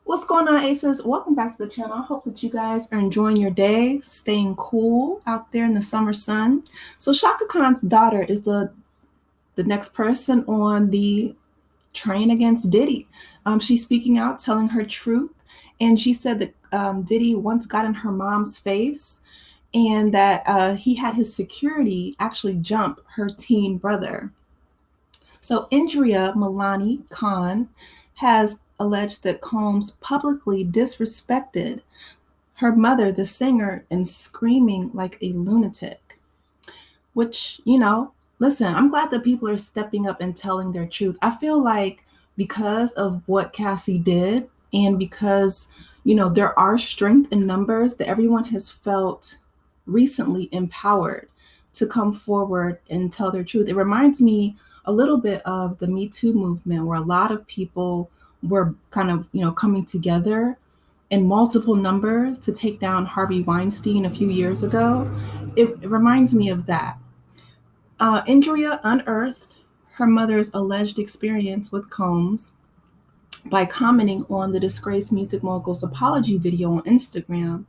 What's going on, Aces? Welcome back to the channel. I hope that you guys are enjoying your day, staying cool out there in the summer sun. So Chaka Khan's daughter is the next person on the train against Diddy. She's speaking out, telling her truth, and she said that Diddy once got in her mom's face and that he had his security actually jump her teen brother. So Indira Khan has alleged that Combs publicly disrespected her mother, the singer, and screaming like a lunatic. Which, listen, I'm glad that people are stepping up and telling their truth. I feel like because of what Cassie did and because, there are strength in numbers, that everyone has felt recently empowered to come forward and tell their truth. It reminds me a little bit of the Me Too movement, where a lot of people were kind of, coming together in multiple numbers to take down Harvey Weinstein a few years ago. It reminds me of that. Indria unearthed her mother's alleged experience with Combs by commenting on the disgraced music mogul's apology video on Instagram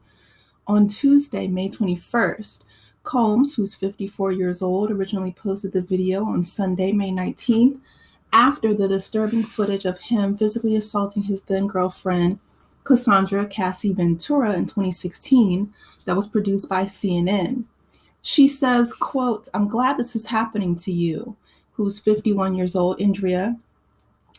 on Tuesday, May 21st. Combs, who's 54 years old, originally posted the video on Sunday, May 19th, after the disturbing footage of him physically assaulting his then girlfriend, Cassandra Cassie Ventura, in 2016, that was produced by CNN. She says, quote, "I'm glad this is happening to you," who's 51 years old, Indria.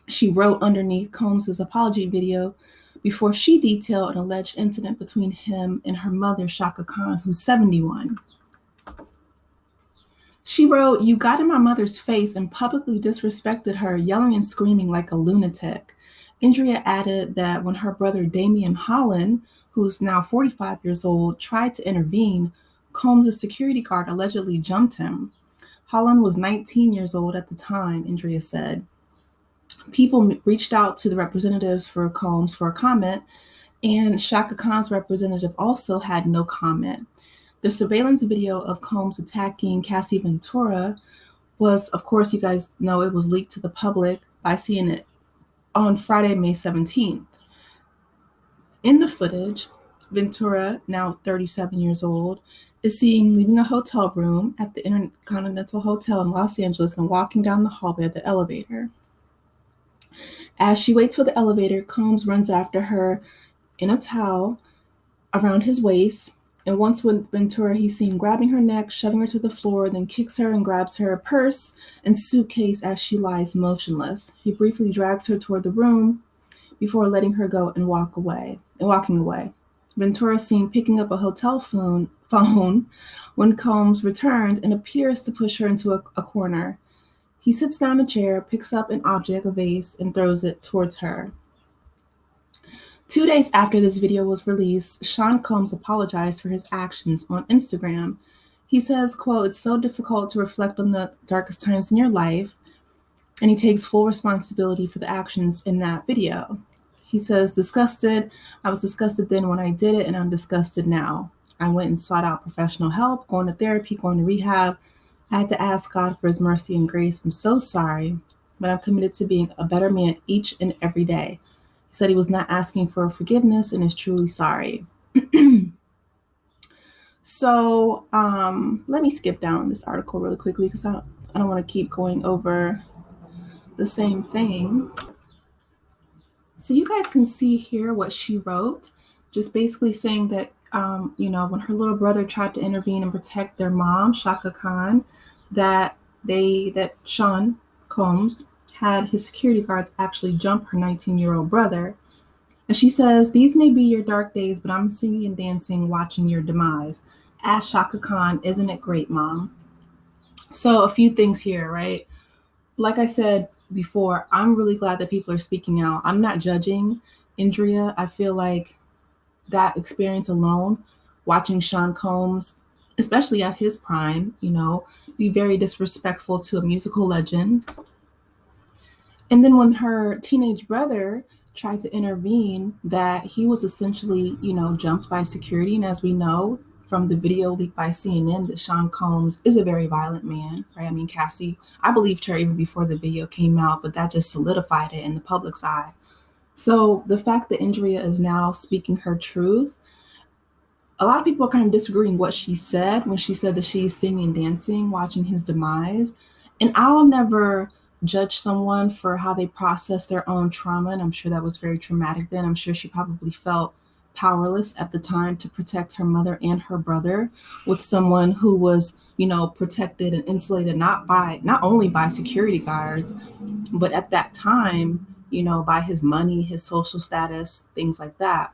She wrote underneath Combs' apology video before she detailed an alleged incident between him and her mother, Chaka Khan, who's 71. She wrote, "You got in my mother's face and publicly disrespected her, yelling and screaming like a lunatic." Indria added that when her brother Damian Holland, who's now 45 years old, tried to intervene, Combs' security guard allegedly jumped him. Holland was 19 years old at the time, Indria said. People reached out to the representatives for Combs for a comment, and Chaka Khan's representative also had no comment. The surveillance video of Combs attacking Cassie Ventura was, of course, you guys know, it was leaked to the public by CNN on Friday, May 17th. In the footage, Ventura, now 37 years old, is seen leaving a hotel room at the Intercontinental Hotel in Los Angeles and walking down the hallway of the elevator. As she waits for the elevator, Combs runs after her in a towel around his waist, and once with Ventura, he's seen grabbing her neck, shoving her to the floor, then kicks her and grabs her purse and suitcase as she lies motionless. He briefly drags her toward the room before letting her go and walking away. Ventura is seen picking up a hotel phone when Combs returns and appears to push her into a corner. He sits down in a chair, picks up an object, a vase, and throws it towards her. 2 days after this video was released, Sean Combs apologized for his actions on Instagram. He says, quote, "It's so difficult to reflect on the darkest times in your life," and he takes full responsibility for the actions in that video. He says, "Disgusted. I was disgusted then when I did it, and I'm disgusted now. I went and sought out professional help, going to therapy, going to rehab. I had to ask God for his mercy and grace. I'm so sorry, but I'm committed to being a better man each and every day." He said he was not asking for forgiveness and is truly sorry. So let me skip down this article really quickly because I don't want to keep going over the same thing. So you guys can see here what she wrote, just basically saying that, when her little brother tried to intervene and protect their mom, Chaka Khan, that Sean Combs had his security guards actually jump her 19-year-old brother. And she says, "These may be your dark days, but I'm singing and dancing, watching your demise." Asked Chaka Khan, "Isn't it great, Mom?" So a few things here, right? Like I said before, I'm really glad that people are speaking out. I'm not judging Indria. I feel like that experience alone, watching Sean Combs, especially at his prime, be very disrespectful to a musical legend. And then when her teenage brother tried to intervene, that he was essentially, jumped by security. And as we know from the video leaked by CNN, that Sean Combs is a very violent man, right? I mean, Cassie, I believed her even before the video came out, but that just solidified it in the public's eye. So the fact that Indria is now speaking her truth, a lot of people are kind of disagreeing what she said when she said that she's singing and dancing, watching his demise. And I'll never judge someone for how they process their own trauma. And I'm sure that was very traumatic then. I'm sure she probably felt powerless at the time to protect her mother and her brother with someone who was, protected and insulated not only by security guards, but at that time, by his money, his social status, things like that.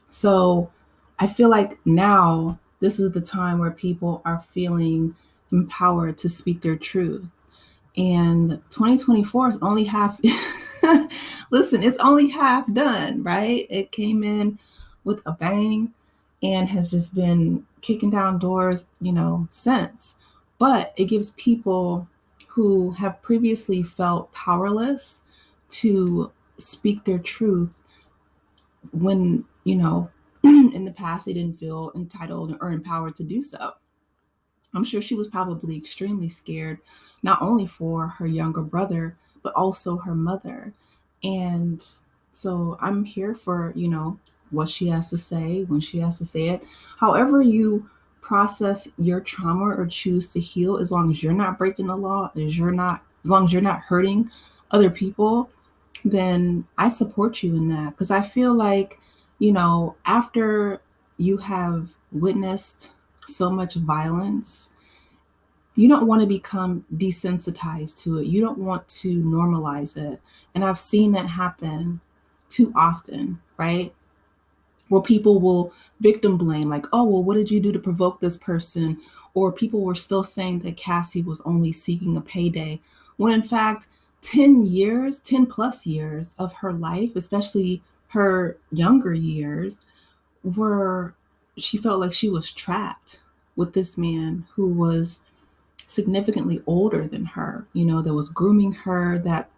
So I feel like now this is the time where people are feeling empowered to speak their truth. And 2024 is only half, listen, it's only half done, right? It came in with a bang and has just been kicking down doors, since. But it gives people who have previously felt powerless to speak their truth when, in the past they didn't feel entitled or empowered to do so. I'm sure she was probably extremely scared, not only for her younger brother, but also her mother. And so I'm here for, what she has to say when she has to say it. However, you process your trauma or choose to heal, as long as you're not breaking the law, as long as you're not hurting other people, then I support you in that. Because I feel like, after you have witnessed so much violence, you don't want to become desensitized to it. You don't want to normalize it. And I've seen that happen too often, right? Where people will victim blame, like, oh, well, what did you do to provoke this person? Or people were still saying that Cassie was only seeking a payday, when in fact, 10 years, 10 plus years of her life, especially her younger years, were she felt like she was trapped with this man who was significantly older than her, that was grooming her, that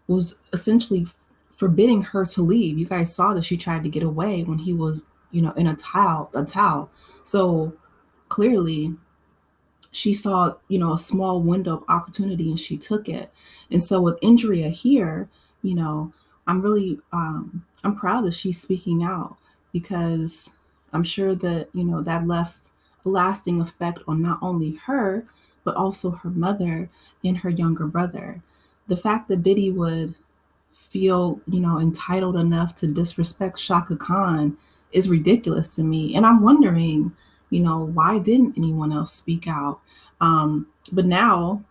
was essentially forbidding her to leave. You guys saw that she tried to get away when he was, in a towel. So clearly she saw, a small window of opportunity and she took it. And so with Indria here, you know, I'm proud that she's speaking out, because I'm sure that, that left a lasting effect on not only her, but also her mother and her younger brother. The fact that Diddy would feel, entitled enough to disrespect Shaka Khan is ridiculous to me. And I'm wondering, why didn't anyone else speak out? But now,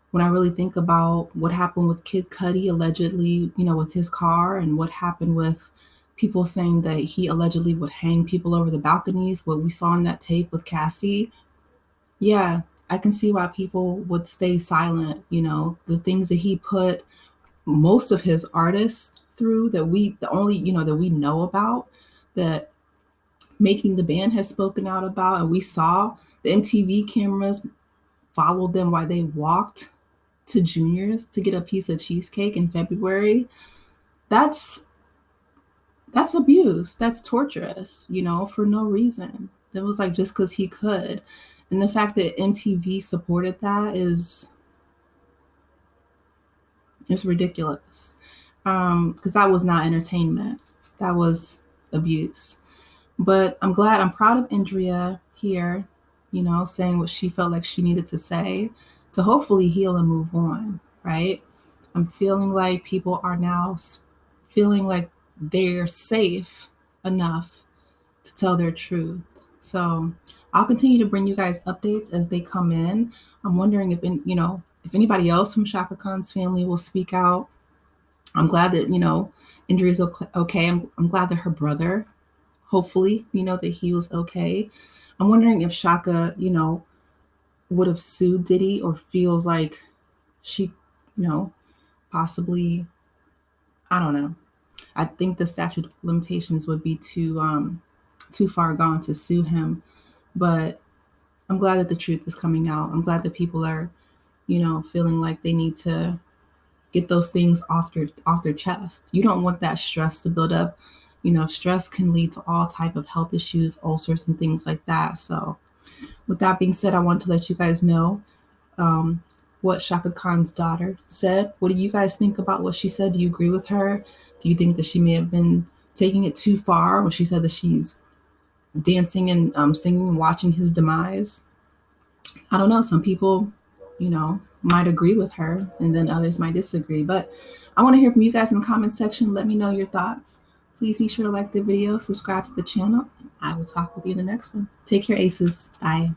when I really think about what happened with Kid Cudi allegedly, with his car, and what happened with people saying that he allegedly would hang people over the balconies, what we saw in that tape with Cassie, yeah, I can see why people would stay silent. The things that he put most of his artists through, the only, that we know about, that Making the Band has spoken out about, and we saw the MTV cameras followed them while they walked to Junior's to get a piece of cheesecake in February. That's that's abuse. That's torturous, for no reason. That was like just because he could. And the fact that MTV supported that is ridiculous. Because that was not entertainment. That was abuse. But I'm proud of Andrea here, saying what she felt like she needed to say to hopefully heal and move on, right? I'm feeling like people are now feeling like they're safe enough to tell their truth. So I'll continue to bring you guys updates as they come in. I'm wondering if anybody else from Shaka Khan's family will speak out. I'm glad that, Indra is okay. I'm glad that her brother, hopefully, that he was okay. I'm wondering if Shaka, would have sued Diddy, or feels like she, possibly, I don't know. I think the statute of limitations would be too far gone to sue him. But I'm glad that the truth is coming out. I'm glad that people are, feeling like they need to get those things off their chest. You don't want that stress to build up. Stress can lead to all type of health issues, ulcers, and things like that. So with that being said, I want to let you guys know, um, what Chaka Khan's daughter said. What do you guys think about what she said? Do you agree with her? Do you think that she may have been taking it too far when she said that she's dancing and singing and watching his demise? I don't know. Some people, might agree with her, and then others might disagree. But I want to hear from you guys in the comment section. Let me know your thoughts. Please be sure to like the video, subscribe to the channel. I will talk with you in the next one. Take care, aces. Bye.